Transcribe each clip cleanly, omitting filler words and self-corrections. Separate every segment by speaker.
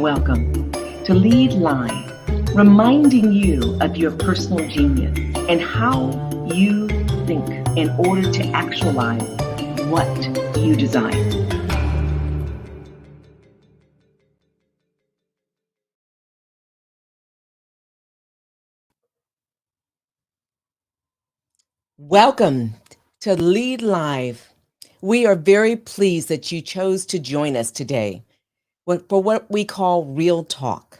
Speaker 1: welcome to Lead Live, reminding you of your personal genius and how you think in order to actualize what you desire.
Speaker 2: Welcome to Lead Live. We are very pleased that you chose to join us today for what we call Real Talk.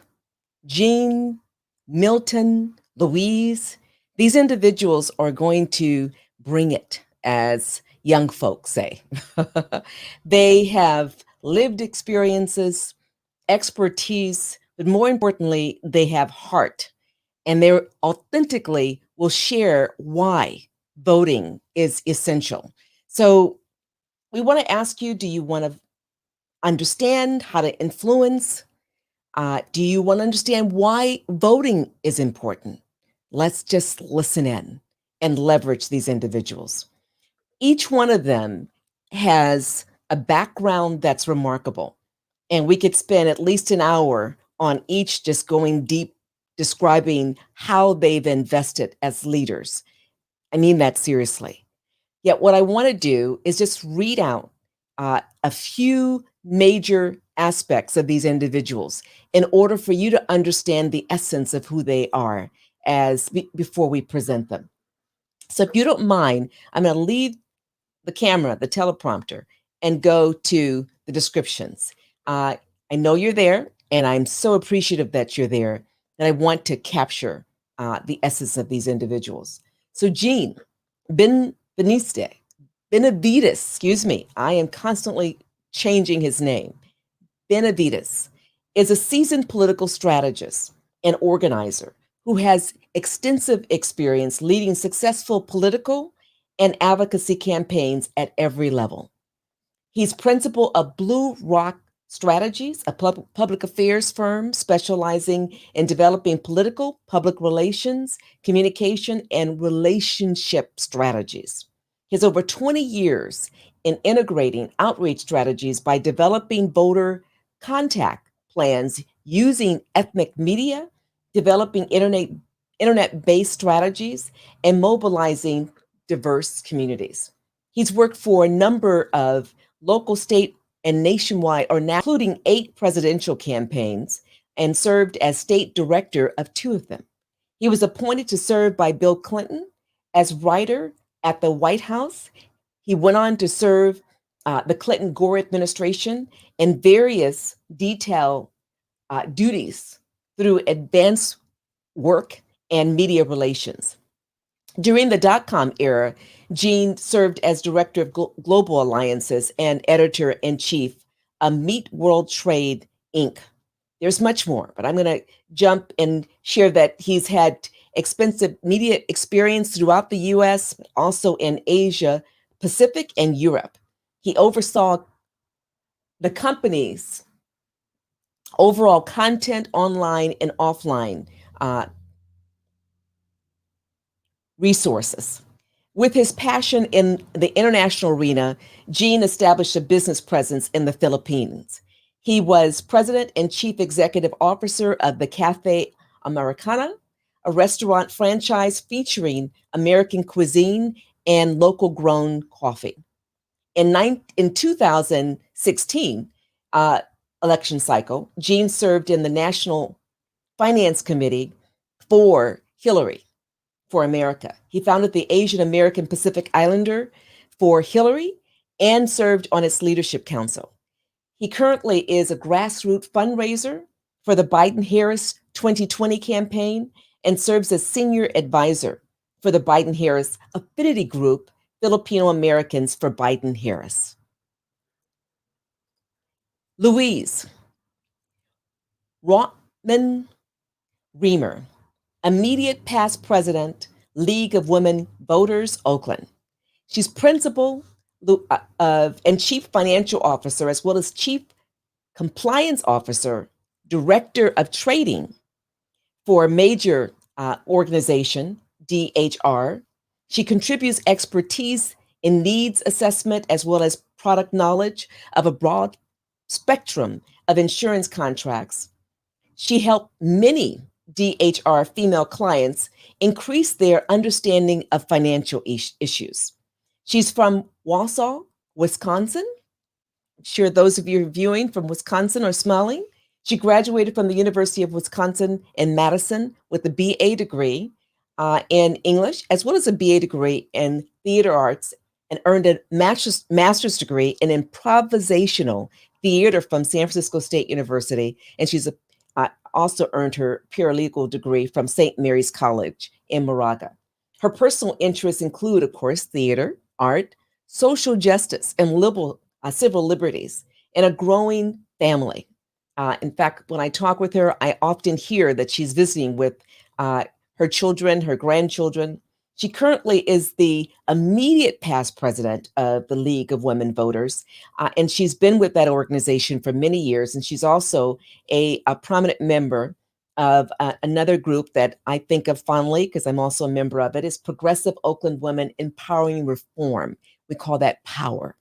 Speaker 2: Jean, Milton, Louise, these individuals are going to bring it, as young folks say. They have lived experiences, expertise, but more importantly, they have heart, and they authentically will share why voting is essential. So we want to ask you, do you want to understand how to influence? Do you want to understand why voting is important? Let's just listen in and leverage these individuals. Each one of them has a background that's remarkable. And we could spend at least an hour on each, just going deep, describing how they've invested as leaders. I mean that seriously. Yet what I want to do is just read out a few major aspects of these individuals in order for you to understand the essence of who they are before we present them. So if you don't mind, I'm going to leave the camera, the teleprompter, and go to the descriptions. I know you're there, and I'm so appreciative that you're there, that I want to capture the essence of these individuals. So Jean Benavides, excuse me, I am constantly changing his name. Benavides is a seasoned political strategist and organizer who has extensive experience leading successful political and advocacy campaigns at every level. He's principal of Blue Rock Strategies, a public affairs firm specializing in developing political, public relations, communication, and relationship strategies. He has over 20 years in integrating outreach strategies by developing voter contact plans using ethnic media, developing internet-based strategies, and mobilizing diverse communities. He's worked for a number of local, state, and nationwide, including 8 presidential campaigns, and served as state director of 2 of them. He was appointed to serve by Bill Clinton as writer at the White House. He went on to serve the Clinton-Gore administration in various detailed duties through advanced work and media relations. During the dot-com era, Jean served as director of global alliances and editor-in-chief of Meet World Trade, Inc. There's much more, but I'm going to jump and share that he's had extensive media experience throughout the U.S., but also in Asia, Pacific, and Europe. He oversaw the company's overall content online and offline resources. With his passion in the international arena, Jean established a business presence in the Philippines. He was president and chief executive officer of the Cafe Americana, a restaurant franchise featuring American cuisine and local grown coffee. In 2016 election cycle, Jean served in the National Finance Committee for Hillary for America. He founded the Asian American Pacific Islander for Hillary and served on its leadership council. He currently is a grassroots fundraiser for the Biden-Harris 2020 campaign and serves as senior advisor for the Biden-Harris Affinity Group, Filipino Americans for Biden-Harris. Louise, Rothman-Riemer, immediate past president, League of Women Voters, Oakland. She's principal and chief financial officer, as well as chief compliance officer, director of trading for a major organization, DHR. She contributes expertise in needs assessment, as well as product knowledge of a broad spectrum of insurance contracts She helped many DHR female clients increase their understanding of financial issues. She's from Wausau, Wisconsin. I'm sure those of you viewing from Wisconsin are smiling. She graduated from the University of Wisconsin in Madison with a BA degree in English, as well as a BA degree in theater arts, and earned a master's degree in improvisational theater from San Francisco State University. And she's also earned her paralegal degree from St. Mary's College in Moraga. Her personal interests include, of course, theater, art, social justice, and civil liberties, and a growing family. In fact, when I talk with her, I often hear that she's visiting with her children, her grandchildren. She currently is the immediate past president of the League of Women Voters, and she's been with that organization for many years. And she's also a prominent member of another group that I think of fondly, because I'm also a member of it, is Progressive Oakland Women Empowering Reform. We call that POWER.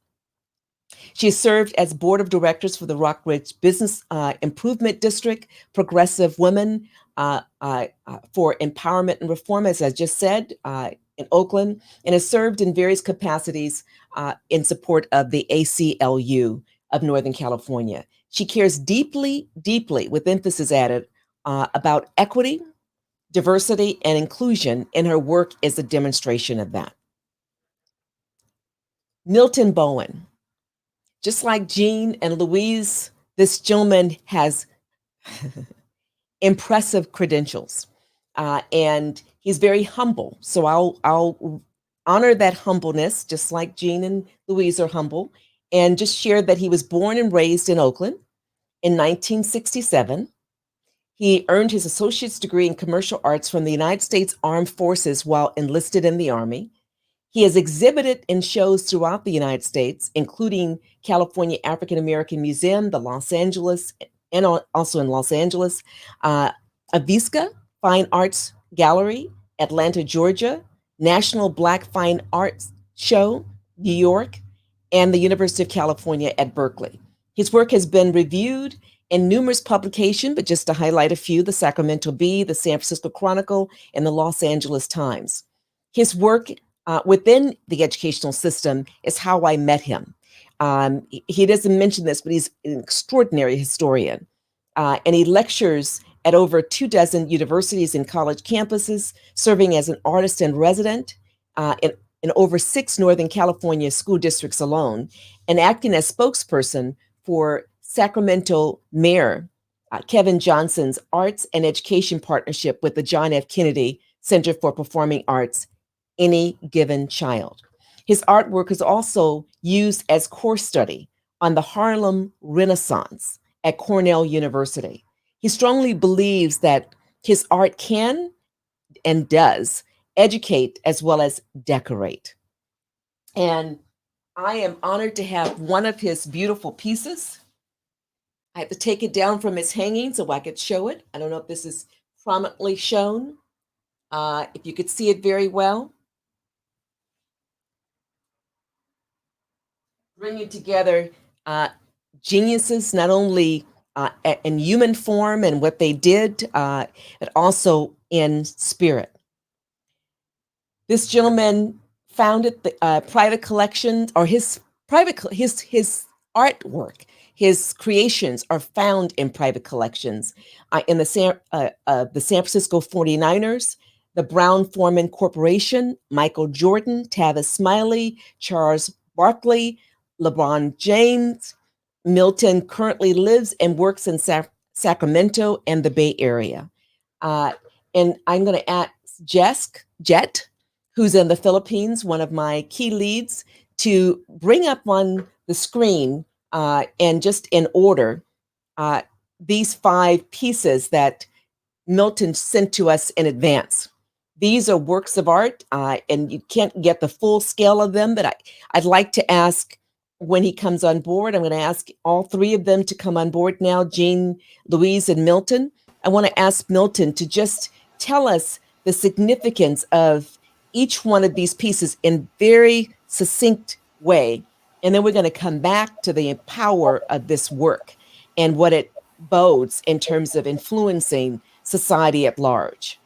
Speaker 2: She has served as board of directors for the Rockridge Business Improvement District, Progressive Women for Empowerment and Reform, as I just said, in Oakland, and has served in various capacities in support of the ACLU of Northern California. She cares deeply, deeply, with emphasis added, about equity, diversity, and inclusion, and her work is a demonstration of that. Milton Bowen. Just like Jean and Louise, this gentleman has impressive credentials, and he's very humble. So I'll honor that humbleness, just like Jean and Louise are humble, and just share that he was born and raised in Oakland in 1967. He earned his associate's degree in commercial arts from the United States Armed Forces while enlisted in the Army. He has exhibited in shows throughout the United States, including California African American Museum, the Los Angeles, and also in Los Angeles, Avisca Fine Arts Gallery, Atlanta, Georgia, National Black Fine Arts Show, New York, and the University of California at Berkeley. His work has been reviewed in numerous publications, but just to highlight a few, the Sacramento Bee, the San Francisco Chronicle, and the Los Angeles Times. His work within the educational system is how I met him. He doesn't mention this, but he's an extraordinary historian. And he lectures at over 24 universities and college campuses, serving as an artist in resident in over 6 Northern California school districts alone, and acting as spokesperson for Sacramento Mayor Kevin Johnson's Arts and Education Partnership with the John F. Kennedy Center for Performing Arts, Any Given Child. His artwork is also used as course study on the Harlem Renaissance at Cornell University. He strongly believes that his art can and does educate as well as decorate. And I am honored to have one of his beautiful pieces. I have to take it down from its hanging so I could show it. I don't know if this is prominently shown, if you could see it very well. Bringing together geniuses, not only in human form and what they did, but also in spirit. This gentleman founded the private collection, or his artwork, his creations are found in private collections in the San Francisco 49ers, the Brown-Forman Corporation, Michael Jordan, Tavis Smiley, Charles Barkley, LeBron James. Milton currently lives and works in Sacramento and the Bay Area. And I'm going to ask Jet, who's in the Philippines, one of my key leads, to bring up on the screen and just in order these 5 pieces that Milton sent to us in advance. These are works of art, and you can't get the full scale of them, but I'd like to ask, when he comes on board, I'm going to ask all 3 of them to come on board now, Jean, Louise, and Milton. I want to ask Milton to just tell us the significance of each one of these pieces in very succinct way. And then we're going to come back to the power of this work and what it bodes in terms of influencing society at large.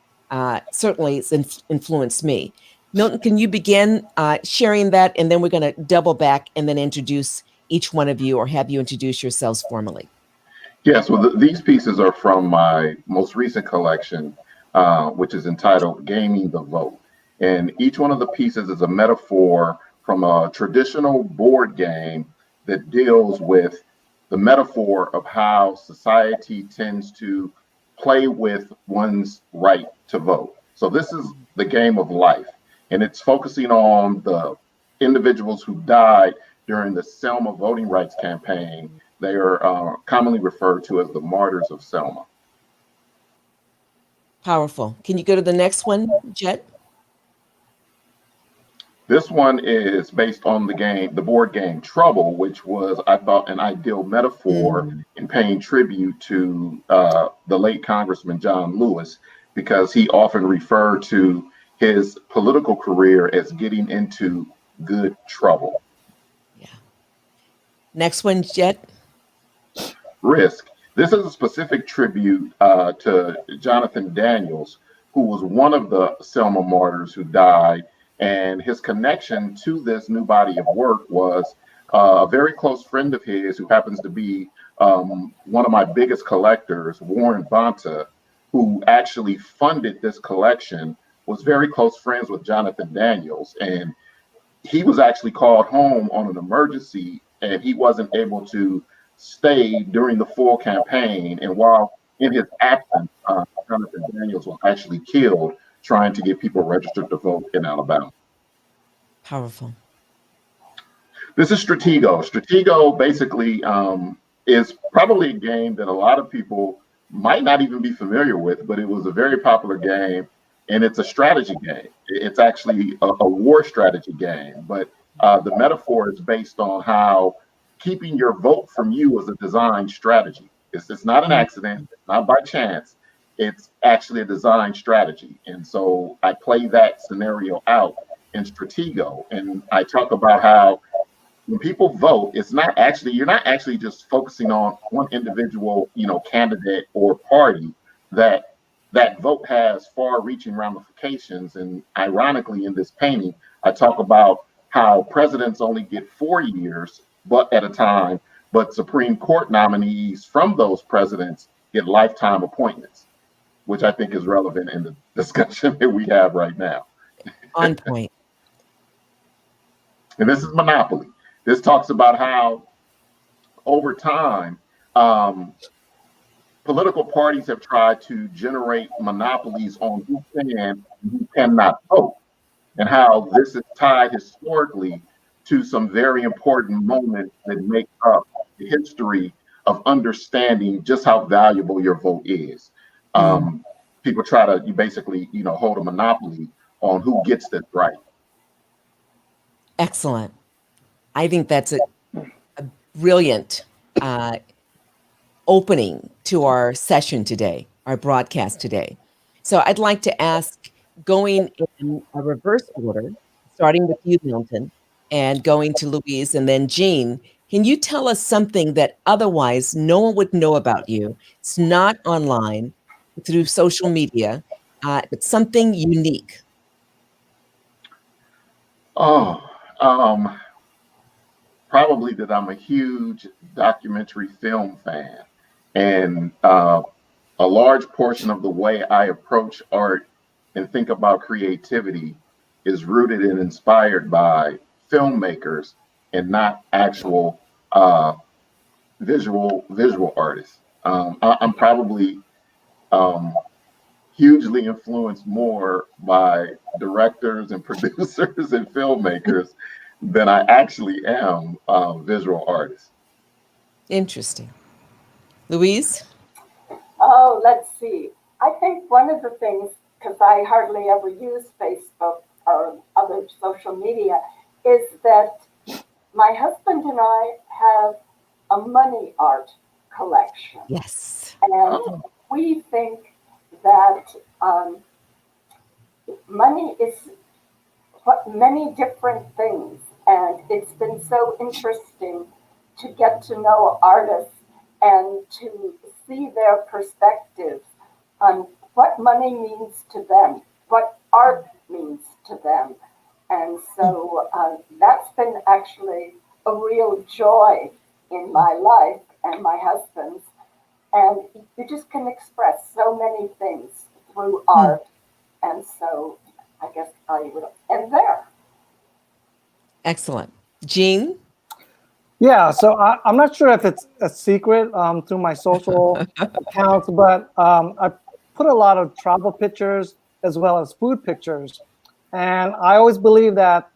Speaker 2: Certainly, it's influenced me. Milton, can you begin sharing that? And then we're going to double back and then introduce each one of you, or have you introduce yourselves formally.
Speaker 3: Yes, well, these pieces are from my most recent collection, which is entitled Gaming the Vote. And each one of the pieces is a metaphor from a traditional board game that deals with the metaphor of how society tends to play with one's right to vote. So this is the game of life, and it's focusing on the individuals who died during the Selma voting rights campaign. They are commonly referred to as the martyrs of Selma.
Speaker 2: Powerful. Can you go to the next one, Jet?
Speaker 3: This one is based on the board game Trouble, which was, I thought, an ideal metaphor in paying tribute to the late Congressman John Lewis, because he often referred to his political career as getting into good trouble.
Speaker 2: Yeah. Next one, Jet.
Speaker 3: Risk. This is a specific tribute to Jonathan Daniels, who was one of the Selma martyrs who died. And his connection to this new body of work was a very close friend of his who happens to be one of my biggest collectors, Warren Bonta, who actually funded this collection, was very close friends with Jonathan Daniels. And he was actually called home on an emergency, and he wasn't able to stay during the full campaign. And while in his absence, Jonathan Daniels was actually killed trying to get people registered to vote in Alabama.
Speaker 2: Powerful.
Speaker 3: This is Stratego. Stratego basically is probably a game that a lot of people might not even be familiar with, but it was a very popular game, and it's a strategy game. It's actually a war strategy game, but the metaphor is based on how keeping your vote from you is a design strategy. It's not an accident, it's not by chance. It's actually a design strategy. And so I play that scenario out in Stratego. And I talk about how when people vote, you're not actually just focusing on one individual, candidate or party. That vote has far-reaching ramifications. And ironically, in this painting, I talk about how presidents only get 4 years at a time, but Supreme Court nominees from those presidents get lifetime appointments, which I think is relevant in the discussion that we have right now.
Speaker 2: On point.
Speaker 3: And this is Monopoly. This talks about how over time, political parties have tried to generate monopolies on who can and who cannot vote, and how this is tied historically to some very important moments that make up the history of understanding just how valuable your vote is. People try to basically, hold a monopoly on who gets this right.
Speaker 2: Excellent. I think that's a brilliant opening to our session today, our broadcast today. So I'd like to ask, going in a reverse order, starting with you, Milton, and going to Louise and then Jean, can you tell us something that otherwise no one would know about you? It's not online, through social media, but something unique.
Speaker 3: Probably that I'm a huge documentary film fan. And a large portion of the way I approach art and think about creativity is rooted and inspired by filmmakers and not actual visual artists. I'm probably hugely influenced more by directors and producers and filmmakers than I actually am visual artists.
Speaker 2: Interesting. Louise?
Speaker 4: Oh, let's see. I think one of the things, because I hardly ever use Facebook or other social media, is that my husband and I have a money art collection.
Speaker 2: Yes.
Speaker 4: And we think that money is many different things. And it's been so interesting to get to know artists and to see their perspectives on what money means to them, what art means to them. And so that's been actually a real joy in my life and my husband's. And you just can express so many things through art. And so I guess I would end there.
Speaker 2: Excellent. Jean?
Speaker 5: Yeah, so I'm not sure if it's a secret through my social accounts, but I put a lot of travel pictures as well as food pictures. And I always believe that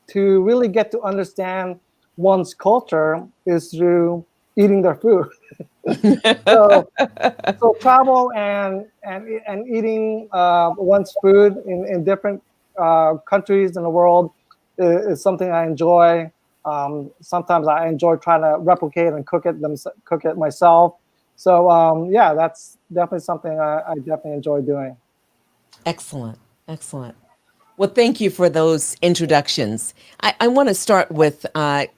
Speaker 5: to really get to understand one's culture is through eating their food. So travel and eating one's food in different countries in the world is something I enjoy. Sometimes I enjoy trying to replicate and cook it myself. So yeah, that's definitely something I definitely enjoy doing.
Speaker 2: Excellent. Excellent. Well, thank you for those introductions. I want to start with a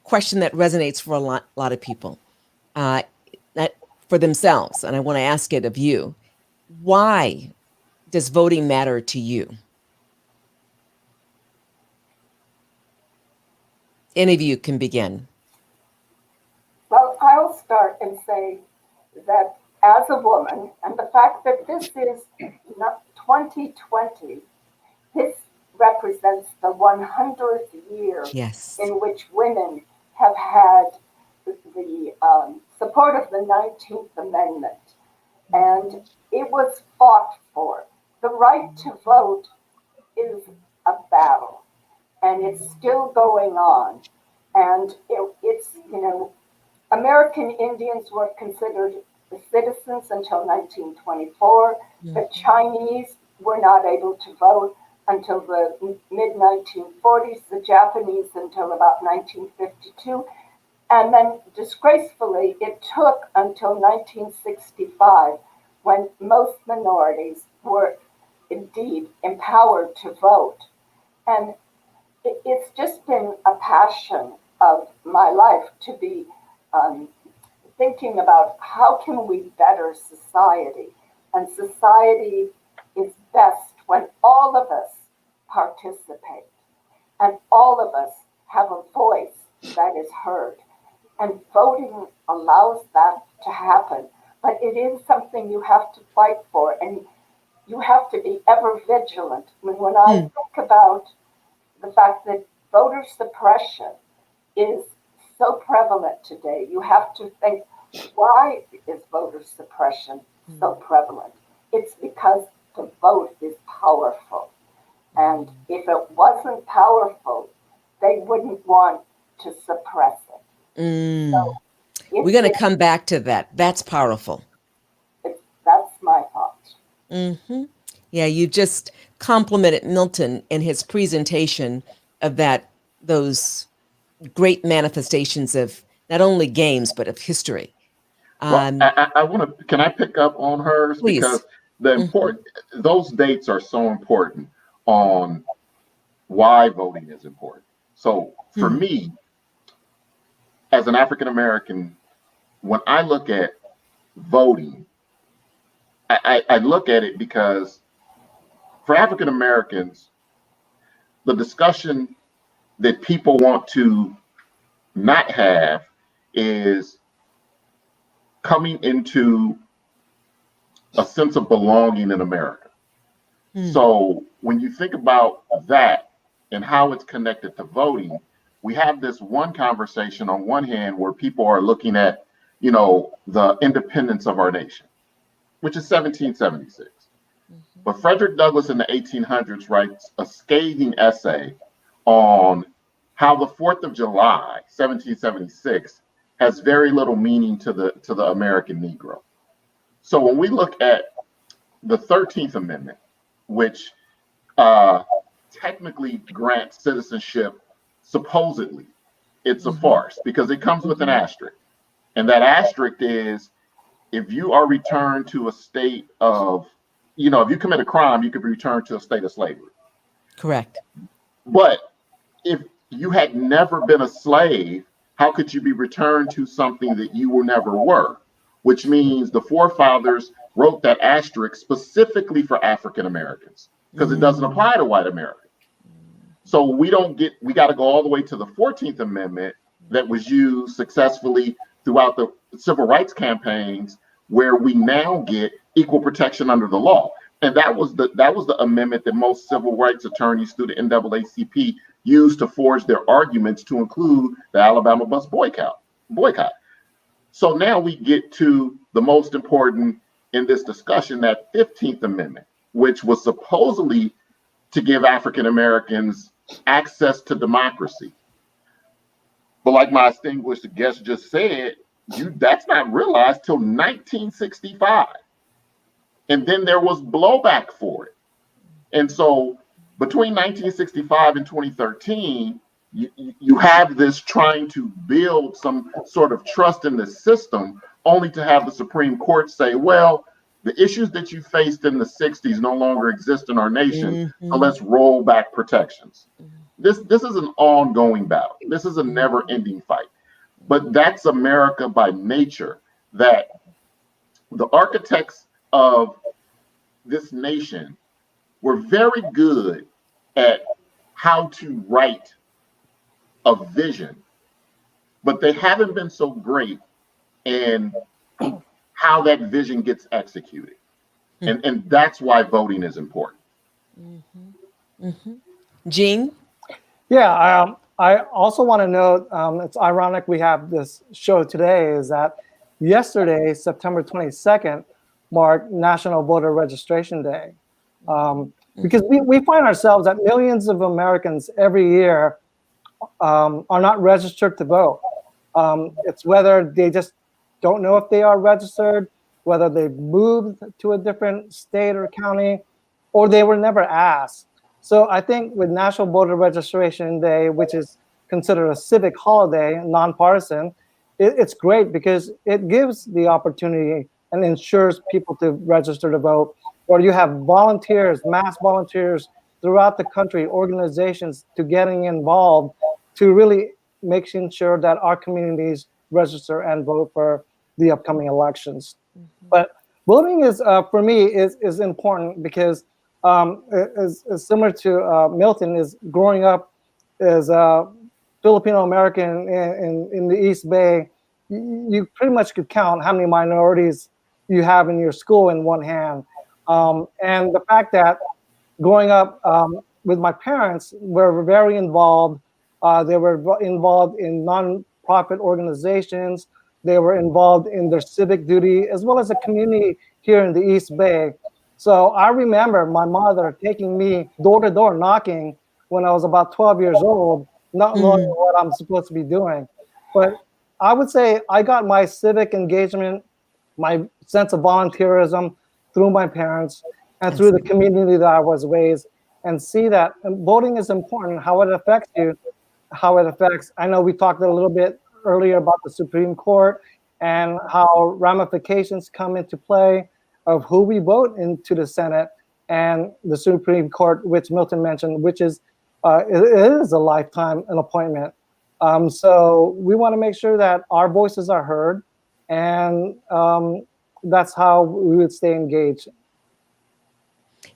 Speaker 2: question that resonates for a lot of people, that for themselves, and I want to ask it of you. Why does voting matter to you? Any of you can begin.
Speaker 4: Well, I'll start and say that as a woman, and the fact that this is not 2020, this represents the 100th year
Speaker 2: Yes.
Speaker 4: in which women have had the support of the 19th Amendment. And it was fought for. The right to vote is a battle, and it's still going on. And it's, American Indians were considered citizens until 1924. The Chinese were not able to vote until the mid-1940s, the Japanese until about 1952. And then, disgracefully, it took until 1965 when most minorities were indeed empowered to vote. And it's just been a passion of my life to be thinking about how can we better society. And society is best when all of us participate and all of us have a voice that is heard. And voting allows that to happen. But it is something you have to fight for, and you have to be ever vigilant. When I think about the fact that voter suppression is so prevalent today, you have to think, why is voter suppression so prevalent? It's because the vote is powerful. And if it wasn't powerful, they wouldn't want to suppress it. So
Speaker 2: we're going to come back to that. That's powerful.
Speaker 4: That's my thought.
Speaker 2: Mm-hmm. Yeah, you just complimented Milton in his presentation of those great manifestations of not only games, but of history.
Speaker 3: Well, I want to, can I pick up on hers?
Speaker 2: Please.
Speaker 3: Because those dates are so important on why voting is important. So for me, as an African American, when I look at voting, I look at it because for African Americans, the discussion that people want to not have is coming into a sense of belonging in America. So when you think about that and how it's connected to voting, we have this one conversation on one hand where people are looking at, the independence of our nation, which is 1776. But Frederick Douglass in the 1800s writes a scathing essay on how the 4th of July, 1776, has very little meaning to the American Negro. So when we look at the 13th Amendment, which technically grants citizenship, supposedly, it's a farce because it comes with an asterisk. And that asterisk is, if you are returned to a state of, if you commit a crime, you could be returned to a state of slavery.
Speaker 2: Correct.
Speaker 3: But if you had never been a slave, how could you be returned to something that you never were? which means the forefathers wrote that asterisk specifically for African Americans because it doesn't apply to white Americans. So we got to go all the way to the 14th Amendment that was used successfully throughout the civil rights campaigns, where we now get equal protection under the law. And that was the amendment that most civil rights attorneys through the NAACP used to forge their arguments to include the Alabama bus boycott. So now we get to the most important in this discussion, that 15th Amendment, which was supposedly to give African Americans access to democracy. But like my distinguished guest just said, that's not realized till 1965. And then there was blowback for it. And so between 1965 and 2013, you have this trying to build some sort of trust in the system, only to have the Supreme Court say, well, the issues that you faced in the 60s no longer exist in our nation, so let's roll back protections. This is an ongoing battle. This is a never-ending fight. But that's America by nature, that the architects of this nation were very good at how to write a vision, but they haven't been so great in how that vision gets executed. And that's why voting is important.
Speaker 2: Gene?
Speaker 5: Yeah, I also want to note, it's ironic we have this show today, is that yesterday, September 22nd, marked National Voter Registration Day. Because we find ourselves that millions of Americans every year are not registered to vote. It's whether they just don't know if they are registered, whether they've moved to a different state or county, or they were never asked. So I think with National Voter Registration Day, which is considered a civic holiday, nonpartisan, it's great because it gives the opportunity and ensures people to register to vote. Or you have volunteers, mass volunteers throughout the country, organizations to getting involved to really making sure that our communities register and vote for the upcoming elections. But voting is, for me, is important because is similar to Milton, is growing up as a Filipino American in the East Bay. You pretty much could count how many minorities you have in your school in one hand. And the fact that growing up with my parents, were very involved. They were involved in non-profit organizations. They were involved in their civic duty, as well as a community here in the East Bay. So I remember my mother taking me door to door knocking when I was about 12 years old, not knowing what I'm supposed to be doing. But I would say I got my civic engagement, my sense of volunteerism through my parents and through the community that I was raised, and see that voting is important, how it affects you, how it affects. I know we talked a little bit earlier about the Supreme Court and how ramifications come into play of who we vote into the Senate and the Supreme Court, which Milton mentioned, which is it is a lifetime an appointment. So we want to make sure that our voices are heard, and that's how we would stay engaged.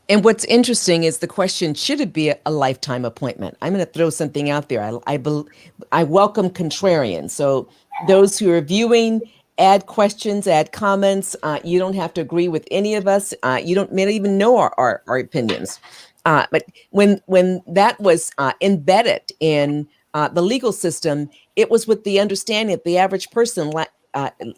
Speaker 2: And what's interesting is the question, should it be a lifetime appointment? I'm going to throw something out there. I welcome contrarians. So those who are viewing, add questions, add comments. You don't have to agree with any of us. You may not even know our opinions. But when that was embedded in the legal system, it was with the understanding that the average person,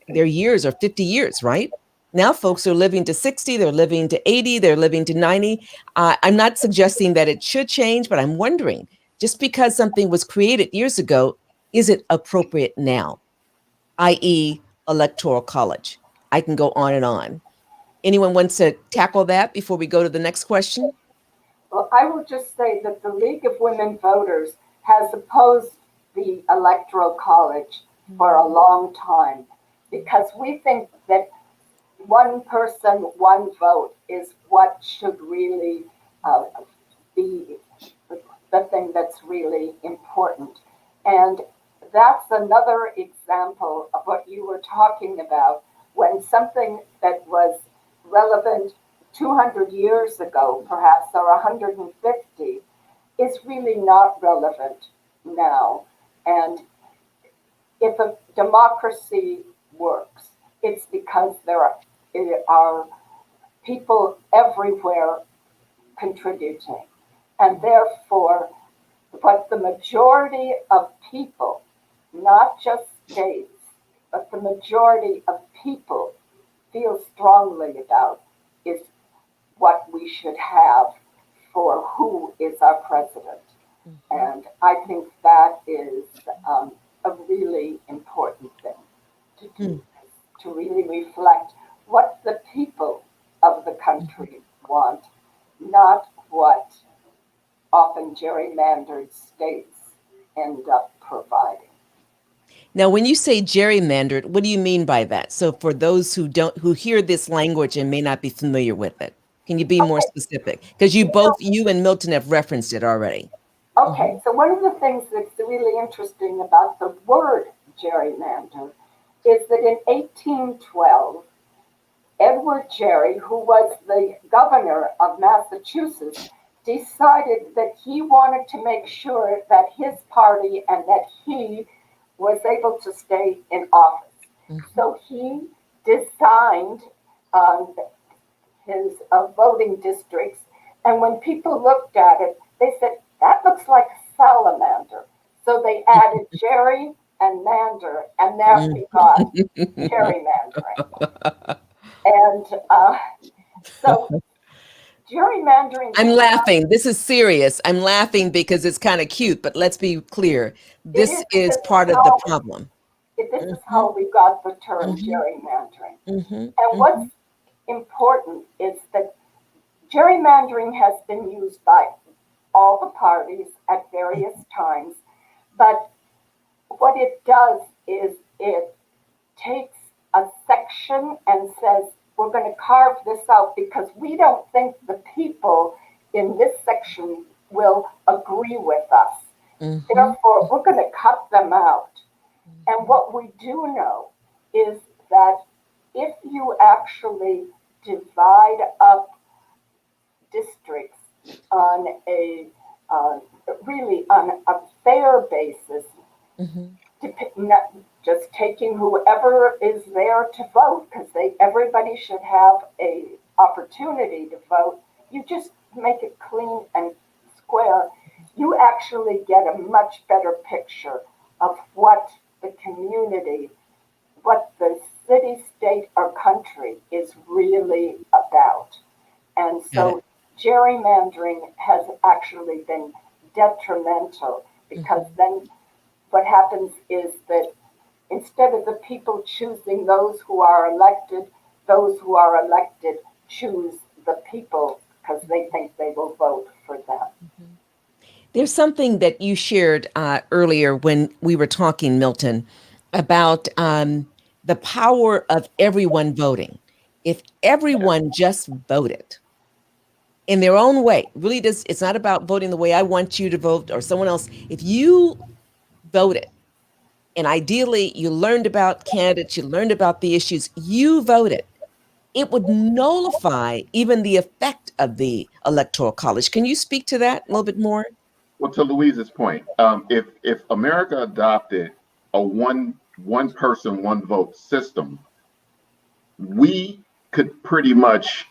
Speaker 2: their years are 50 years, right? Now folks are living to 60, they're living to 80, they're living to 90. I'm not suggesting that it should change, but I'm wondering, just because something was created years ago, is it appropriate now? i.e. Electoral College. I can go on and on. Anyone wants to tackle that before we go to the next question?
Speaker 4: Well, I will just say that the League of Women Voters has opposed the Electoral College for a long time because we think that one person, one vote is what should really be the thing that's really important. And that's another example of what you were talking about when something that was relevant 200 years ago, perhaps, or 150, is really not relevant now. And if a democracy works, it's because there are people everywhere contributing. And therefore, what the majority of people, not just states, but the majority of people feel strongly about is what we should have for who is our president. And I think that is a really important thing to do, to really reflect what the people of the country want, not what often gerrymandered states end up providing.
Speaker 2: Now, when you say gerrymandered, what do you mean by that? So for those who hear this language and may not be familiar with it, can you be more specific? Because you and Milton have referenced it already.
Speaker 4: Okay, so one of the things that's really interesting about the word gerrymander is that in 1812, Edward Gerry, who was the governor of Massachusetts, decided that he wanted to make sure that his party and that he was able to stay in office. So he designed his voting districts, and when people looked at it, they said, that looks like a salamander. So they added Gerry and Mander, and there we got gerrymandering. And so gerrymandering.
Speaker 2: I'm laughing. This is serious. I'm laughing because it's kind of cute, but let's be clear. This is part of the problem.
Speaker 4: This is how we got the term gerrymandering. And what's important is that gerrymandering has been used by all the parties at various times, but what it does is it takes a section and says, we're going to carve this out because we don't think the people in this section will agree with us. Therefore, we're going to cut them out. And what we do know is that if you actually divide up districts on really on a fair basis, not just taking whoever is there to vote, because everybody should have a opportunity to vote. You just make it clean and square. You actually get a much better picture of what the community, what the city, state, or country is really about. And so gerrymandering has actually been detrimental, because then what happens is that instead of the people choosing those who are elected choose the people because they think they will vote for them.
Speaker 2: There's something that you shared earlier when we were talking, Milton, about the power of everyone voting. If everyone just voted in their own way, really it's not about voting the way I want you to vote or someone else. If you voted, and ideally you learned about candidates, you learned about the issues, you voted, it would nullify even the effect of the Electoral College. Can you speak to that a little bit more?
Speaker 3: Well, to Louise's point, if America adopted a one person, one vote system, we could pretty much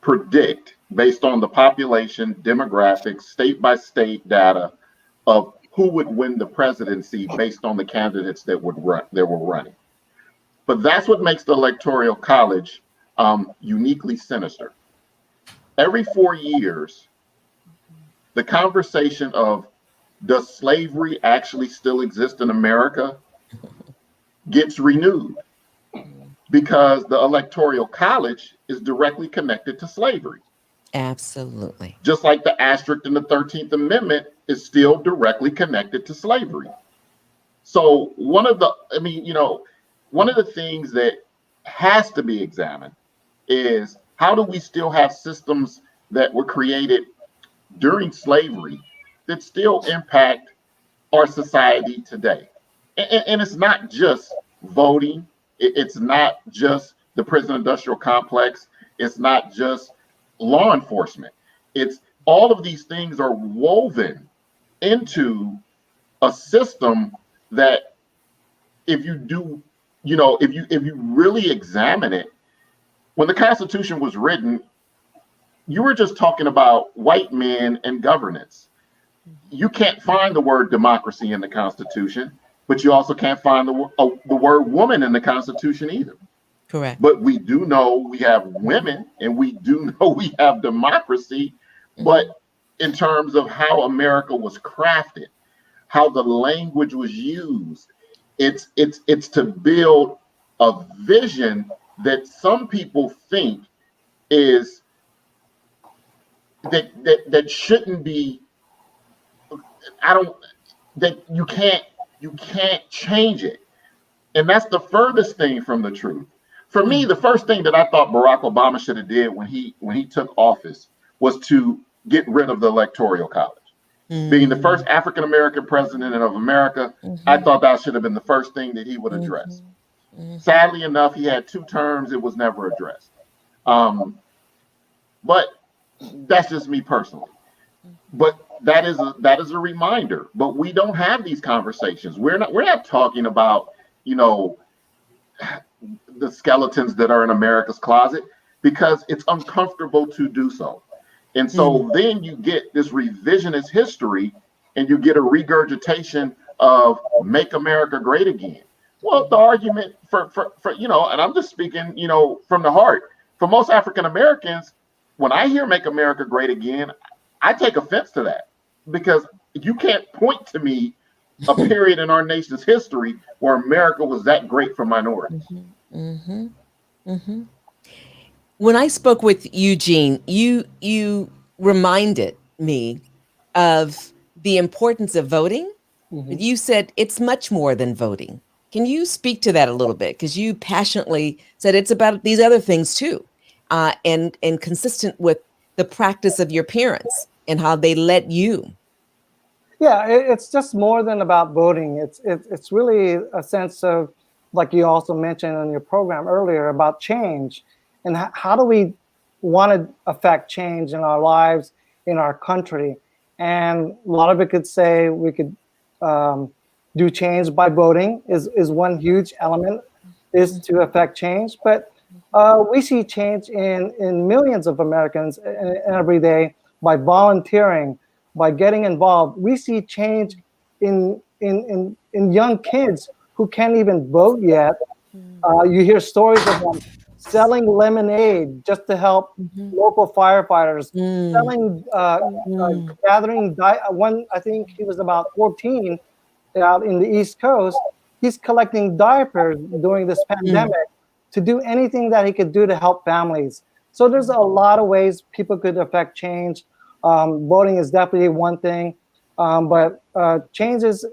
Speaker 3: predict, based on the population, demographics, state by state data, of who would win the presidency based on the candidates that were running. But that's what makes the Electoral College uniquely sinister. Every 4 years, the conversation of does slavery actually still exist in America gets renewed, because the Electoral College is directly connected to slavery.
Speaker 2: Absolutely.
Speaker 3: Just like the asterisk in the 13th Amendment is still directly connected to slavery. So one of the things that has to be examined is, how do we still have systems that were created during slavery that still impact our society today? And it's not just voting, It's not just the prison industrial complex. It's not just law enforcement. It's all of these things are woven into a system that, if you do, if you really examine it, when the Constitution was written, you were just talking about white men and governance. You can't find the word democracy in the Constitution, but you also can't find the word woman in the Constitution either.
Speaker 2: Correct.
Speaker 3: But we do know we have women, and we do know we have democracy. But in terms of how America was crafted, how the language was used, it's to build a vision that some people think is that shouldn't be. You can't change it. And that's the furthest thing from the truth. For me, the first thing that I thought Barack Obama should have did when he took office was to get rid of the Electoral College. Being the first African American president of America, I thought that should have been the first thing that he would address. Sadly enough, he had 2 terms. It was never addressed. But that's just me personally. But that is a reminder. But we don't have these conversations. We're not talking about, the skeletons that are in America's closet, because it's uncomfortable to do so. And so then you get this revisionist history, and you get a regurgitation of make America great again. Well, the argument for and I'm just speaking, from the heart. For most African Americans, when I hear make America great again, I take offense to that, because you can't point to me a period in our nation's history where America was that great for minorities.
Speaker 2: When I spoke with Eugene, you reminded me of the importance of voting. You said it's much more than voting. Can you speak to that a little bit? Because you passionately said it's about these other things too, and consistent with the practice of your parents and how they led you.
Speaker 5: Yeah, it's just more than about voting. It's really a sense of, like you also mentioned in your program earlier, about change. And how do we want to affect change in our lives, in our country? And a lot of it could say we could do change by voting is one huge element, is to affect change. But we see change in millions of Americans every day by volunteering, by getting involved. We see change in young kids who can't even vote yet. You hear stories of them selling lemonade just to help local firefighters, selling, gathering. One, I think he was about 14, out in the East Coast. He's collecting diapers during this pandemic to do anything that he could do to help families. So there's a lot of ways people could affect change. Voting is definitely one thing, but change is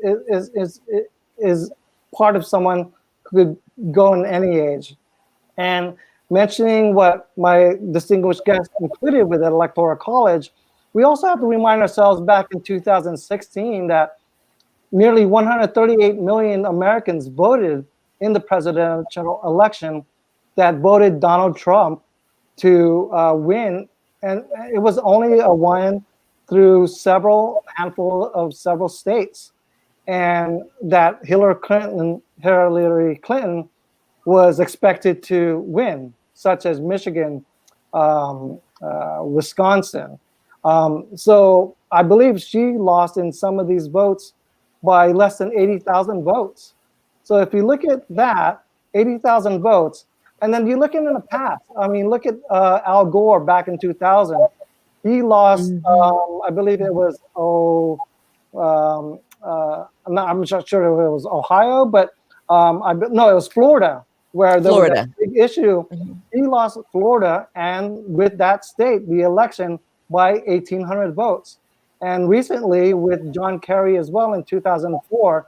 Speaker 5: part of someone who could go in any age. And mentioning what my distinguished guest concluded with the Electoral College, we also have to remind ourselves back in 2016 that nearly 138 million Americans voted in the presidential election that voted Donald Trump to win. And it was only a win through several states. And that Hillary Clinton was expected to win, such as Michigan, Wisconsin. So I believe she lost in some of these votes by less than 80,000 votes. So if you look at that, 80,000 votes, and then you look in the past, I mean, look at Al Gore back in 2000. He lost, I believe it was, I'm not sure if it was Ohio, but no, it was Florida, where there was a big issue. He lost Florida, and with that state, the election by 1,800 votes. And recently, with John Kerry as well in 2004,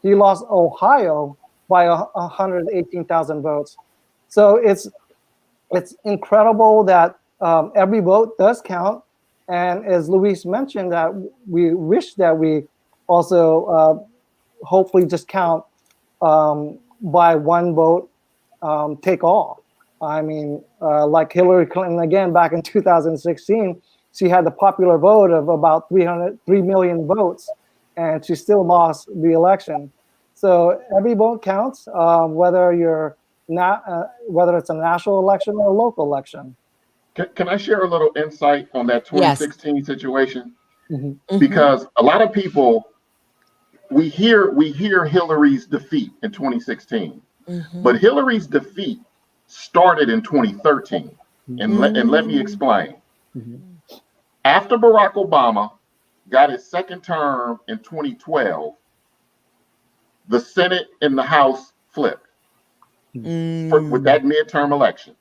Speaker 5: he lost Ohio by 118,000 votes. So it's incredible that every vote does count. And as Louise mentioned, that we wish that we also hopefully just count by one vote take all. I mean, like Hillary Clinton again back in 2016, she had the popular vote of about 3 million votes, and she still lost the election. So every vote counts, whether you're not, whether it's a national election or a local election.
Speaker 3: Can I share a little insight on that
Speaker 2: Yes.
Speaker 3: 2016 situation?
Speaker 5: Mm-hmm.
Speaker 3: Because a lot of people, we hear Hillary's defeat in 2016, but Hillary's defeat started in 2013. And let me explain. After Barack Obama got his second term in 2012, the Senate and the House flipped with that midterm election.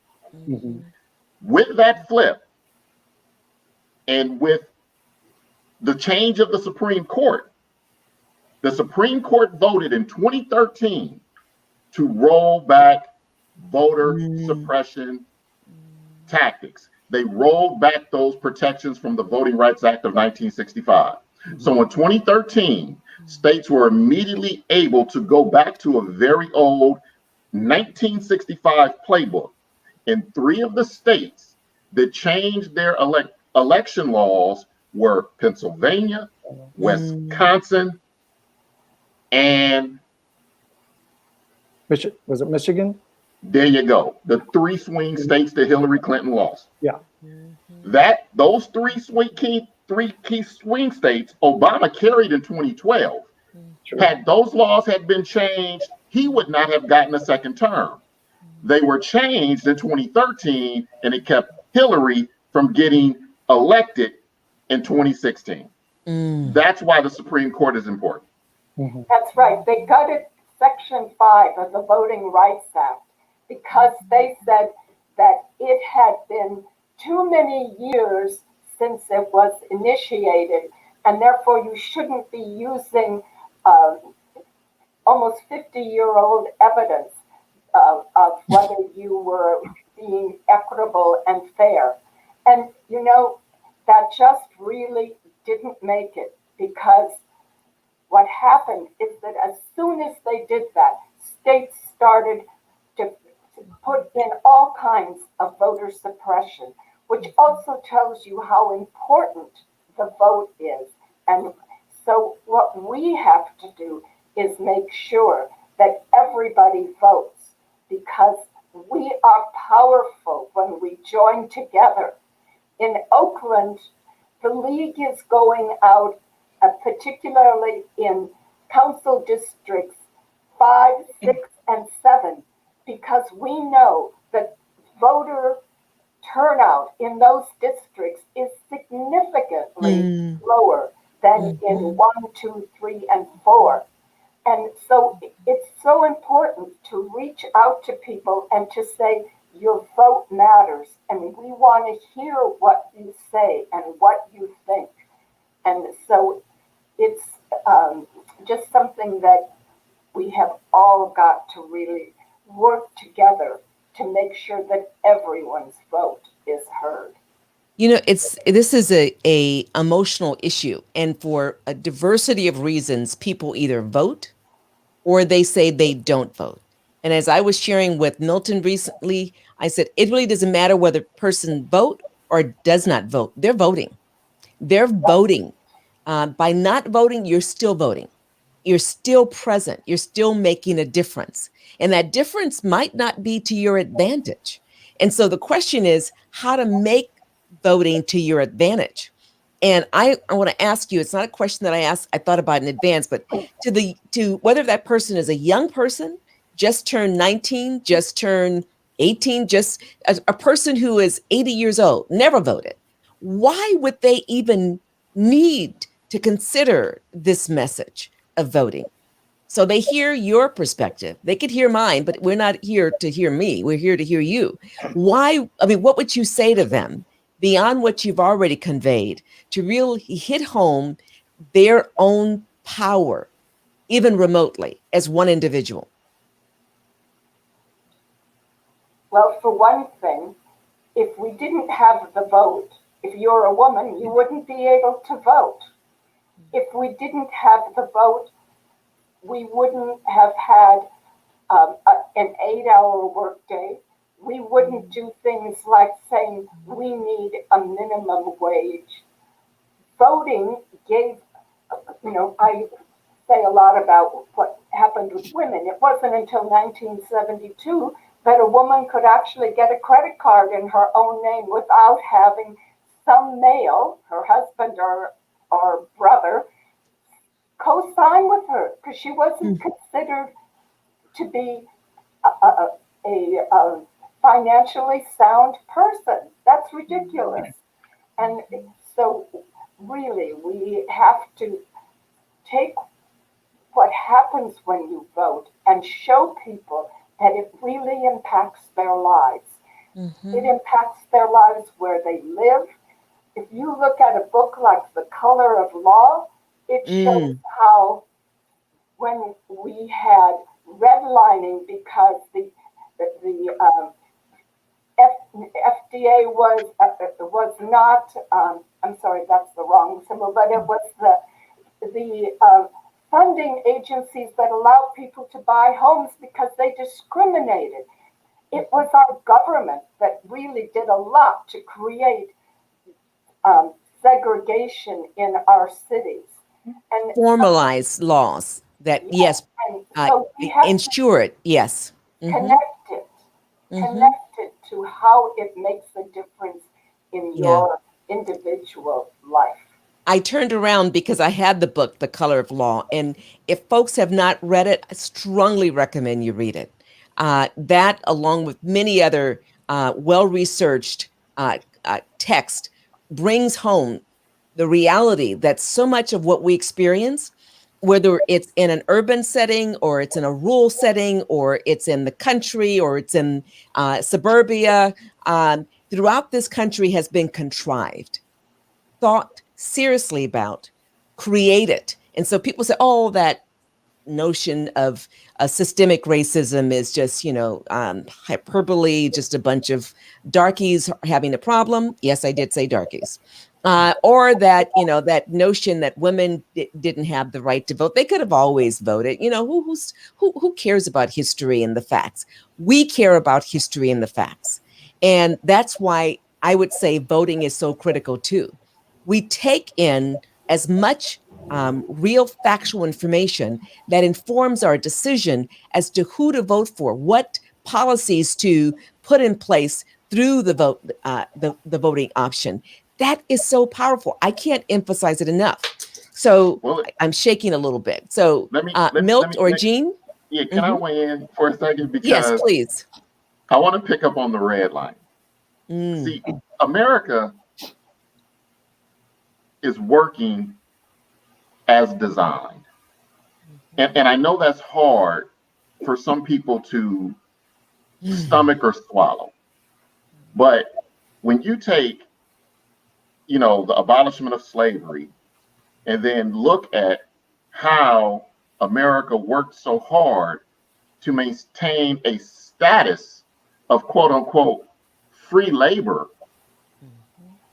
Speaker 3: With that flip, and with the change of the Supreme Court voted in 2013 to roll back voter suppression tactics. They rolled back those protections from the Voting Rights Act of 1965. So in 2013, states were immediately able to go back to a very old 1965 playbook. And 3 of the states that changed their election laws were Pennsylvania, Wisconsin, and
Speaker 5: was it Michigan?
Speaker 3: There you go. The 3 swing states that Hillary Clinton lost.
Speaker 5: Yeah.
Speaker 3: Those 3 key swing states, Obama carried in 2012. Had those laws had been changed, he would not have gotten a second term. They were changed in 2013, and it kept Hillary from getting elected in 2016. That's why the Supreme Court is important.
Speaker 4: That's right. They gutted Section 5 of the Voting Rights Act because they said that it had been too many years since it was initiated, and therefore you shouldn't be using almost 50-year-old evidence of whether you were being equitable and fair. And, you know, that just really didn't make it, because what happened is that as soon as they did that, states started to put in all kinds of voter suppression, which also tells you how important the vote is. And so what we have to do is make sure that everybody votes, because we are powerful when we join together. In Oakland, the league is going out, particularly in council districts 5, 6, and 7, because we know that voter turnout in those districts is significantly lower than in 1, 2, 3, and 4. And so it's so important to reach out to people and to say, your vote matters, and we want to hear what you say and what you think. And so it's just something that we have all got to really work together to make sure that everyone's vote is heard.
Speaker 2: You know, this is a emotional issue, and for a diversity of reasons, people either vote or they say they don't vote. And as I was sharing with Milton recently, I said, it really doesn't matter whether a person vote or does not vote. They're voting. They're voting. By not voting, you're still voting. You're still present. You're still making a difference. And that difference might not be to your advantage. And so the question is how to make voting to your advantage. And I want to ask you, it's not a question that I thought about in advance, but to whether that person is a young person, just turned 19, just turned 18, just a person who is 80 years old, never voted. Why would they even need to consider this message of voting? So they hear your perspective. They could hear mine, but we're not here to hear me. We're here to hear you. Why? I mean, what would you say to them beyond what you've already conveyed to really hit home their own power, even remotely, as one individual?
Speaker 4: Well, for one thing, if we didn't have the vote, if you're a woman, you wouldn't be able to vote. If we didn't have the vote, we wouldn't have had an 8-hour workday. We wouldn't do things like saying we need a minimum wage. Voting gave, I say a lot about what happened with women. It wasn't until 1972 that a woman could actually get a credit card in her own name without having some male, her husband or brother, co-sign with her, because she wasn't considered to be a financially sound person. That's ridiculous. And so really, we have to take what happens when you vote and show people that it really impacts their lives. It impacts their lives where they live. If you look at a book like The Color of Law, it shows how when we had redlining because the FDA was not, I'm sorry, that's the wrong symbol, but it was the funding agencies that allowed people to buy homes because they discriminated. It was our government that really did a lot to create segregation in our cities. And
Speaker 2: Formalize laws that, yes,
Speaker 4: so we have
Speaker 2: ensure it, yes.
Speaker 4: connect it to how it makes a difference in your individual life.
Speaker 2: I turned around because I had the book, The Color of Law. And if folks have not read it, I strongly recommend you read it. That, along with many other well-researched text, brings home the reality that so much of what we experience, whether it's in an urban setting or it's in a rural setting or it's in the country or it's in suburbia, throughout this country has been contrived, thought seriously about, created. And so people say, oh, that notion of systemic racism is just, hyperbole, just a bunch of darkies having a problem. Yes, I did say darkies. Or that, that notion that women didn't have the right to vote. They could have always voted. Who cares about history and the facts? We care about history and the facts. And that's why I would say voting is so critical too. We take in as much real factual information that informs our decision as to who to vote for, what policies to put in place through the vote, the voting option. That is so powerful. I can't emphasize it enough. So I'm shaking a little bit. So Milt or Jean?
Speaker 3: Yeah, can I weigh in for a second? Because
Speaker 2: yes, please.
Speaker 3: I want to pick up on the red line. See, America is working as designed. And I know that's hard for some people to stomach or swallow. But when you take, the abolishment of slavery and then look at how America worked so hard to maintain a status of quote unquote free labor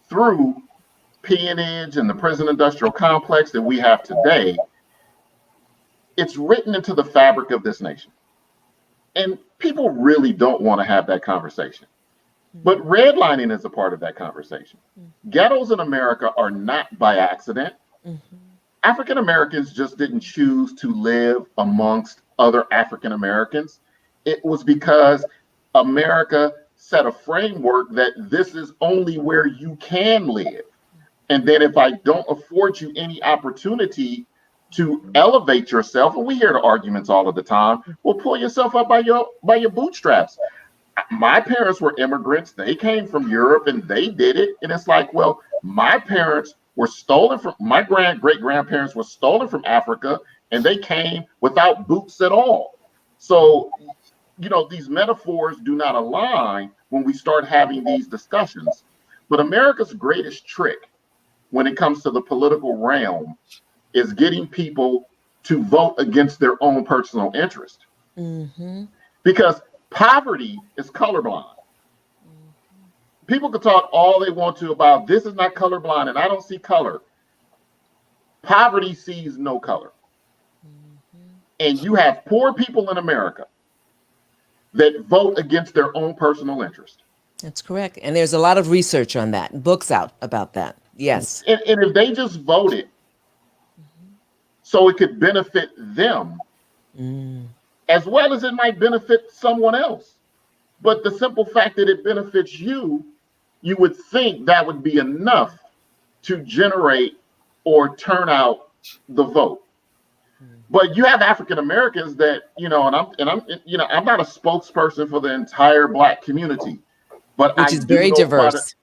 Speaker 3: through peonage and the prison industrial complex that we have today, it's written into the fabric of this nation. And people really don't want to have that conversation. But redlining is a part of that conversation. Ghettos in America are not by accident. African Americans just didn't choose to live amongst other African Americans. It was because America set a framework that this is only where you can live. And then if I don't afford you any opportunity to elevate yourself, and we hear the arguments all of the time, well, pull yourself up by your bootstraps. My parents were immigrants. They came from Europe and they did it. And it's like, well, my parents were stolen from, my great-grandparents were stolen from Africa and they came without boots at all. So, these metaphors do not align when we start having these discussions. But America's greatest trick when it comes to the political realm is getting people to vote against their own personal interest. Because poverty is colorblind. People can talk all they want to about this is not colorblind and I don't see color. Poverty sees no color. And you have poor people in America that vote against their own personal interest.
Speaker 2: That's correct. And there's a lot of research on that, books out about that. Yes.
Speaker 3: And if they just voted so it could benefit them, as well as it might benefit someone else, but the simple fact that it benefits you, you would think that would be enough to generate or turn out the vote. But you have African Americans that, and I'm not a spokesperson for the entire Black community, but
Speaker 2: which is very diverse.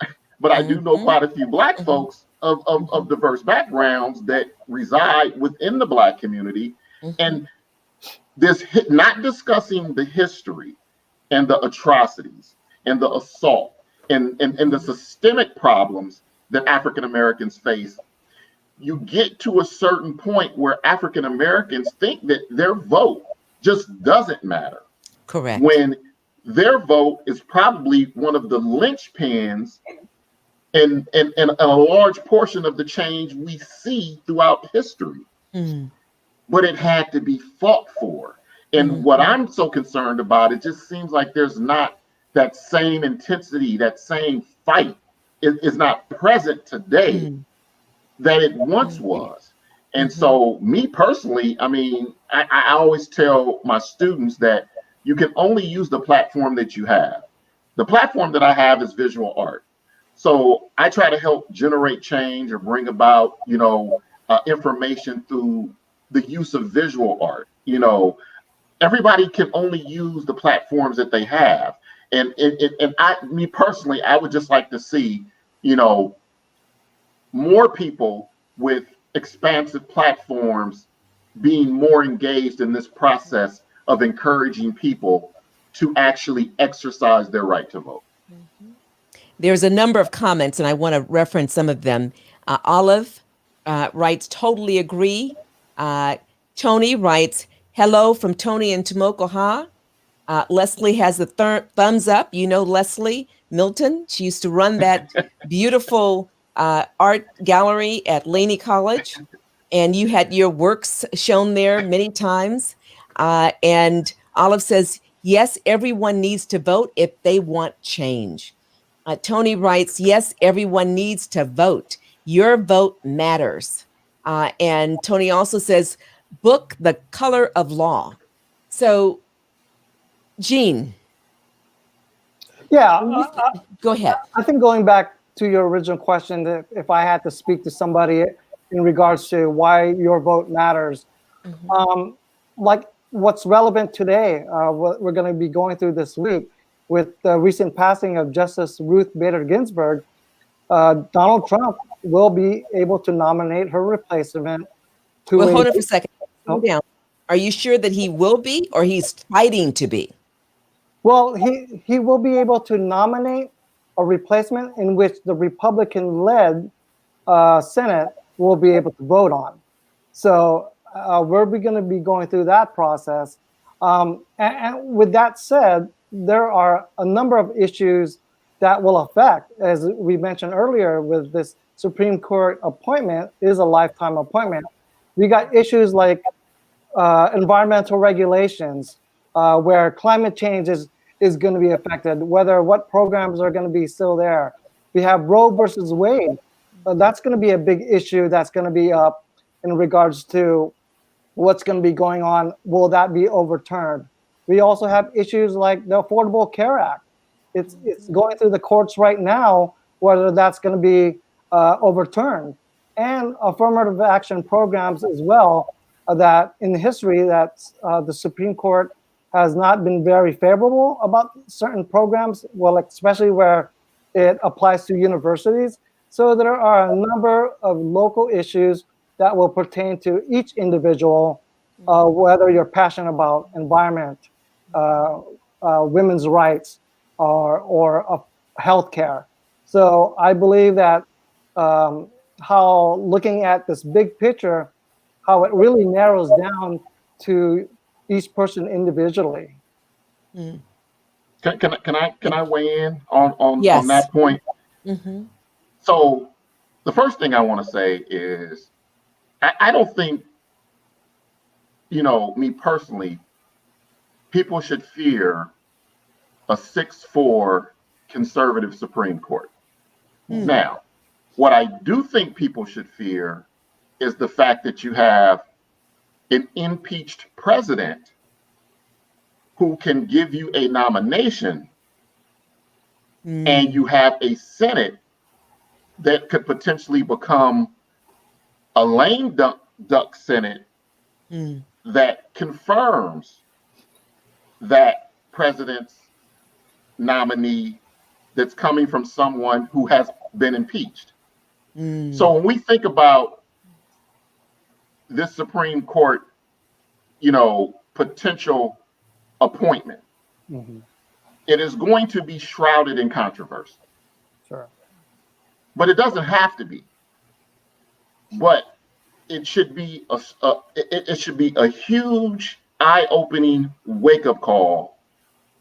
Speaker 3: I do know quite a few Black folks of diverse backgrounds that reside within the Black community, and this not discussing the history and the atrocities and the assault and the systemic problems that African Americans face. You get to a certain point where African Americans think that their vote just doesn't matter.
Speaker 2: Correct.
Speaker 3: When their vote is probably one of the linchpins and a large portion of the change we see throughout history. But it had to be fought for. And what I'm so concerned about, it just seems like there's not that same intensity, that same fight is not present today that it once was. And so me personally, I mean, I always tell my students that you can only use the platform that you have. The platform that I have is visual art. So I try to help generate change or bring about, information through the use of visual art. Everybody can only use the platforms that they have. And me personally, I would just like to see, more people with expansive platforms being more engaged in this process of encouraging people to actually exercise their right to vote.
Speaker 2: There's a number of comments, and I want to reference some of them. Olive writes, totally agree. Tony writes, hello from Tony in Tomokoha. Leslie has the thumbs up. Leslie Milton. She used to run that beautiful art gallery at Laney College, and you had your works shown there many times. And Olive says, yes, everyone needs to vote if they want change. Tony writes, yes, everyone needs to vote. Your vote matters. And Tony also says, book The Color of Law. So, Jean.
Speaker 5: Yeah.
Speaker 2: Go ahead.
Speaker 5: I think going back to your original question, that if I had to speak to somebody in regards to why your vote matters, like what's relevant today, what we're going to be going through this week with the recent passing of Justice Ruth Bader Ginsburg, Donald Trump will be able to nominate her replacement.
Speaker 2: Well, hold on for a second. Calm down. Are you sure that he will be, or he's fighting to be?
Speaker 5: Well, he will be able to nominate a replacement in which the Republican-led Senate will be able to vote on. So we're going to be going through that process. And with that said, there are a number of issues that will affect, as we mentioned earlier, with this Supreme Court appointment is a lifetime appointment. We got issues like environmental regulations, where climate change is going to be affected, what programs are going to be still there. We have Roe versus Wade. That's going to be a big issue that's going to be up in regards to what's going to be going on. Will that be overturned? We also have issues like the Affordable Care Act. It's going through the courts right now, whether that's going to be overturned. And affirmative action programs as well, that in history that the Supreme Court has not been very favorable about certain programs, well, especially where it applies to universities. So there are a number of local issues that will pertain to each individual, whether you're passionate about environment, women's rights, or healthcare. So I believe that how looking at this big picture, how it really narrows down to each person individually.
Speaker 3: Can I weigh in on
Speaker 2: Yes.
Speaker 3: that point?
Speaker 2: Mm-hmm.
Speaker 3: So the first thing I want to say is I don't think, me personally, people should fear a 6-4 conservative Supreme Court.
Speaker 2: Hmm.
Speaker 3: Now, what I do think people should fear is the fact that you have an impeached president who can give you a nomination, and you have a Senate that could potentially become a lame duck Senate that confirms that president's nominee that's coming from someone who has been impeached. So when we think about this Supreme Court, potential appointment, it is going to be shrouded in controversy.
Speaker 5: Sure.
Speaker 3: But it doesn't have to be. But it should be a huge, eye-opening wake-up call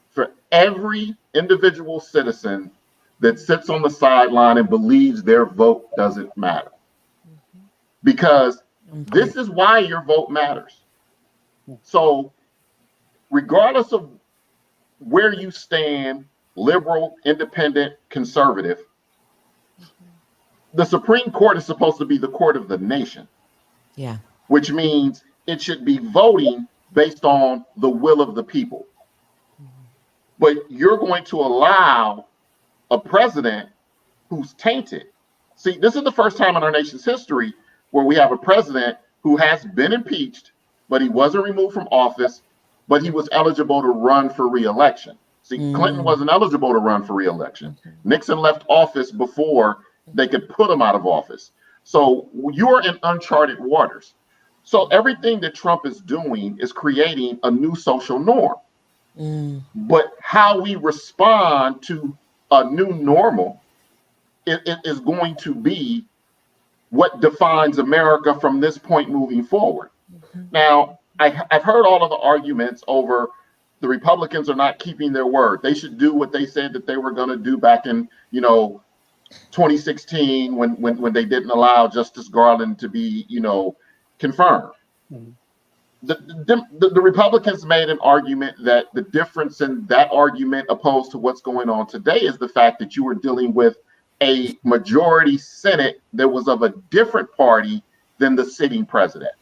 Speaker 3: for every individual citizen that sits on the sideline and believes their vote doesn't matter. Because this is why your vote matters. So regardless of where you stand, liberal, independent, conservative, the Supreme Court is supposed to be the court of the nation.
Speaker 2: Yeah.
Speaker 3: Which means it should be voting based on the will of the people. But you're going to allow a president who's tainted. See, this is the first time in our nation's history where we have a president who has been impeached, but he wasn't removed from office, but he was eligible to run for re-election. See, Clinton wasn't eligible to run for re-election. Nixon left office before they could put him out of office. So you're in uncharted waters. So everything that Trump is doing is creating a new social norm. But how we respond to a new normal is going to be what defines America from this point moving forward. Now, I've heard all of the arguments over the Republicans are not keeping their word. They should do what they said that they were going to do back in, 2016 when they didn't allow Justice Garland to be, confirmed. The Republicans made an argument that the difference in that argument opposed to what's going on today is the fact that you were dealing with a majority Senate that was of a different party than the sitting president.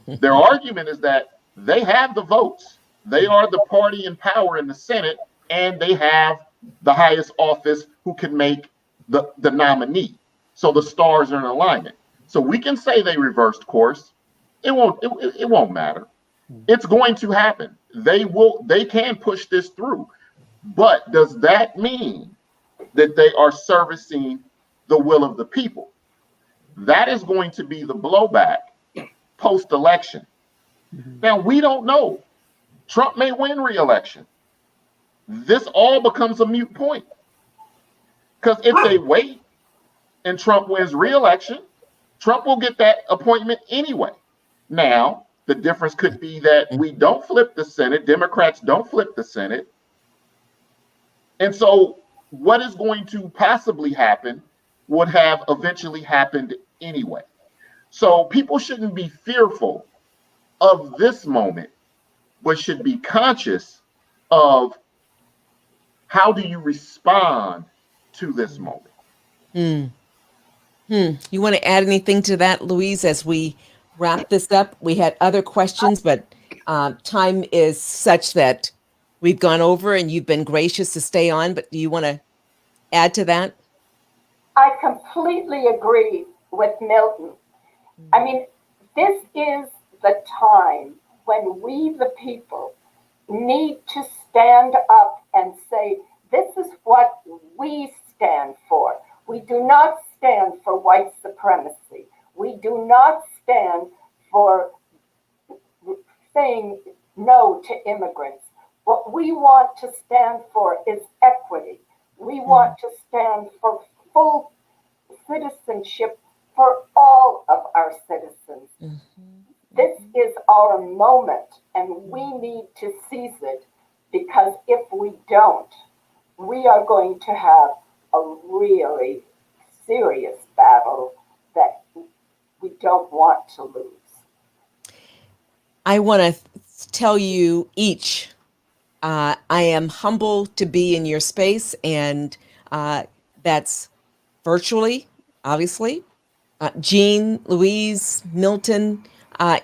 Speaker 3: Their argument is that they have the votes. They are the party in power in the Senate, and they have the highest office who can make the nominee. So the stars are in alignment. So we can say they reversed course. It won't matter. It's going to happen. They can push this through. But does that mean that they are servicing the will of the people? That is going to be the blowback post-election. Now, we don't know. Trump may win re-election. This all becomes a moot point. Because if they wait and Trump wins re-election, Trump will get that appointment anyway. Now, the difference could be that we don't flip the Senate. Democrats don't flip the Senate. And so what is going to possibly happen would have eventually happened anyway. So people shouldn't be fearful of this moment, but should be conscious of how do you respond to this moment.
Speaker 2: You want to add anything to that, Louise, as we wrap this up? We had other questions, but time is such that we've gone over and you've been gracious to stay on, but do you want to add to that?
Speaker 4: I completely agree with Milton. I mean, this is the time when we, the people, need to stand up and say, this is what we stand for. We do not stand for white supremacy. We do not stand for saying no to immigrants. What we want to stand for is equity. We want to stand for full citizenship for all of our citizens. This is our moment, and we need to seize it, because if we don't, we are going to have a really serious battle that we don't want to lose.
Speaker 2: I want to tell you each I am humbled to be in your space, and that's virtually, obviously. Jean, Louise, Milton,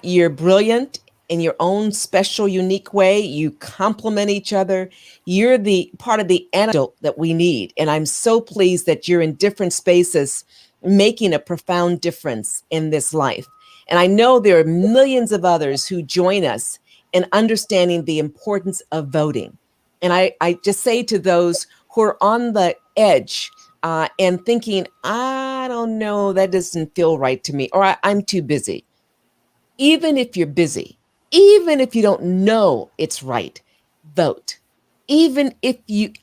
Speaker 2: you're brilliant in your own special, unique way. You complement each other. You're the part of the antidote that we need. And I'm so pleased that you're in different spaces, making a profound difference in this life. And I know there are millions of others who join us in understanding the importance of voting. And I just say to those who are on the edge and thinking, I don't know, that doesn't feel right to me, or I'm too busy. Even if you're busy, even if you don't know it's right, vote. Even if you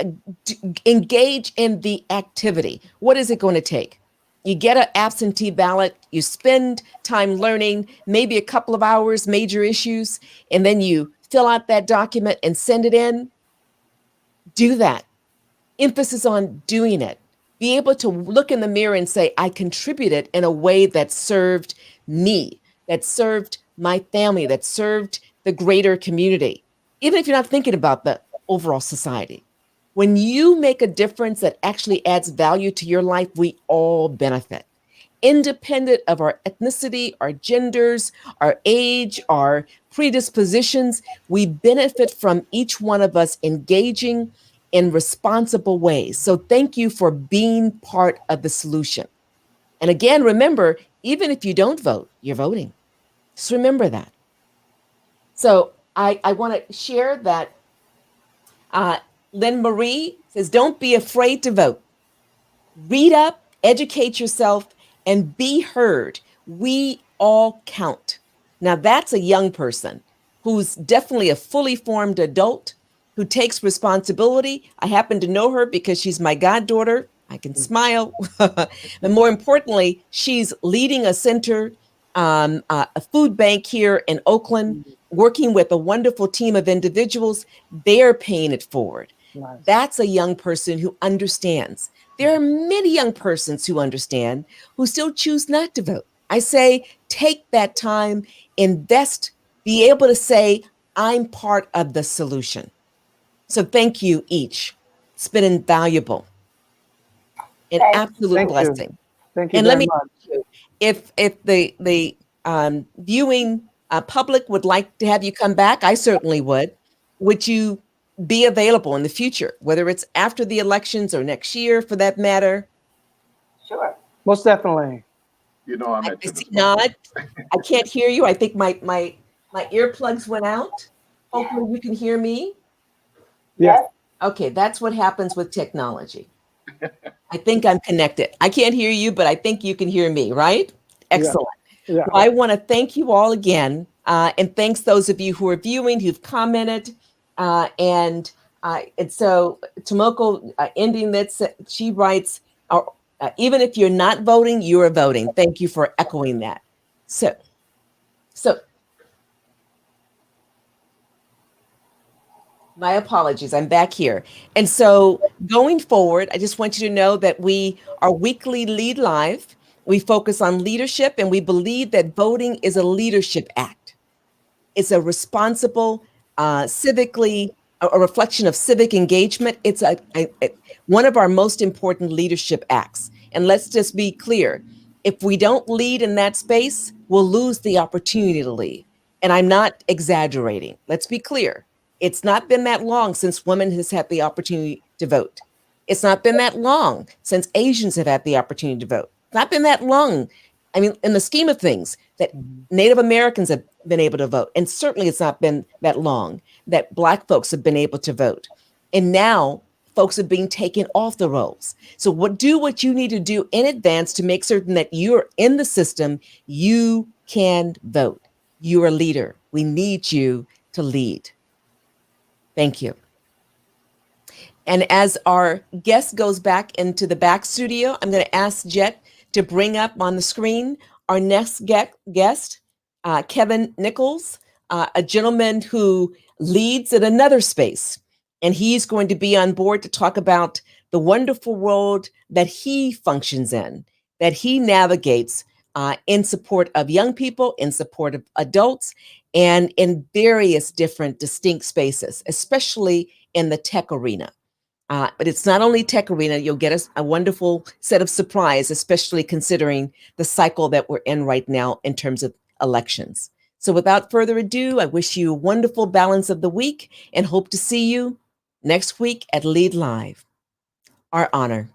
Speaker 2: engage in the activity, what is it going to take? You get an absentee ballot, you spend time learning, maybe a couple of hours, major issues, and then you fill out that document and send it in. Do that. Emphasis on doing it. Be able to look in the mirror and say, I contributed in a way that served me, that served my family, that served the greater community, even if you're not thinking about the overall society. When you make a difference that actually adds value to your life, we all benefit, independent of our ethnicity, our genders, our age, our predispositions. We benefit from each one of us engaging in responsible ways. So thank you for being part of the solution. And again, remember, even if you don't vote, you're voting. Just remember that. So I want to share that Lynn Marie says, don't be afraid to vote. Read up, educate yourself, and be heard. We all count. Now that's a young person who's definitely a fully formed adult who takes responsibility. I happen to know her because she's my goddaughter. I can smile. And more importantly, she's leading a center, a food bank here in Oakland, working with a wonderful team of individuals. They're paying it forward.
Speaker 5: Nice.
Speaker 2: That's a young person who understands. There are many young persons who understand, who still choose not to vote. I say, take that time, invest, be able to say, I'm part of the solution. So thank you each. It's been invaluable. An absolute blessing.
Speaker 5: Thank you
Speaker 2: and
Speaker 5: very
Speaker 2: let me
Speaker 5: much.
Speaker 2: If the viewing public would like to have you come back, I certainly would. Would you be available in the future, whether it's after the elections or next year for that matter?
Speaker 4: Sure.
Speaker 5: Most definitely.
Speaker 3: You know, I'm
Speaker 2: I
Speaker 3: at your
Speaker 2: see
Speaker 3: disposal.
Speaker 2: not. I can't hear you. I think my earplugs went out. Hopefully you can hear me.
Speaker 5: Yes.
Speaker 2: Okay, that's what happens with technology. I think I'm connected. I can't hear you, but I think you can hear me, right? Excellent.
Speaker 5: Yeah.
Speaker 2: Well, I want to thank you all again, and thanks those of you who are viewing, who've commented, and so Tomoko ending that, she writes, even if you're not voting, you are voting. Thank you for echoing that. So my apologies, I'm back here. And so going forward, I just want you to know that we are weekly Lead Live. We focus on leadership, and we believe that voting is a leadership act. It's a responsible, civically, a reflection of civic engagement. It's one of our most important leadership acts. And let's just be clear, if we don't lead in that space, we'll lose the opportunity to lead. And I'm not exaggerating. Let's be clear. It's not been that long since women has had the opportunity to vote. It's not been that long since Asians have had the opportunity to vote. It's not been that long. I mean, in the scheme of things, that Native Americans have been able to vote. And certainly it's not been that long that Black folks have been able to vote. And now folks are being taken off the rolls. So do what you need to do in advance to make certain that you're in the system, you can vote. You're a leader. We need you to lead. Thank you. And as our guest goes back into the back studio, I'm going to ask Jet to bring up on the screen our next guest, Kevin Nichols, a gentleman who leads in another space. And he's going to be on board to talk about the wonderful world that he functions in, that he navigates in support of young people, in support of adults, and in various different distinct spaces, especially in the tech arena. But it's not only tech arena, you'll get a wonderful set of surprise, especially considering the cycle that we're in right now in terms of elections. So without further ado, I wish you a wonderful balance of the week and hope to see you next week at Lead Live. Our honor.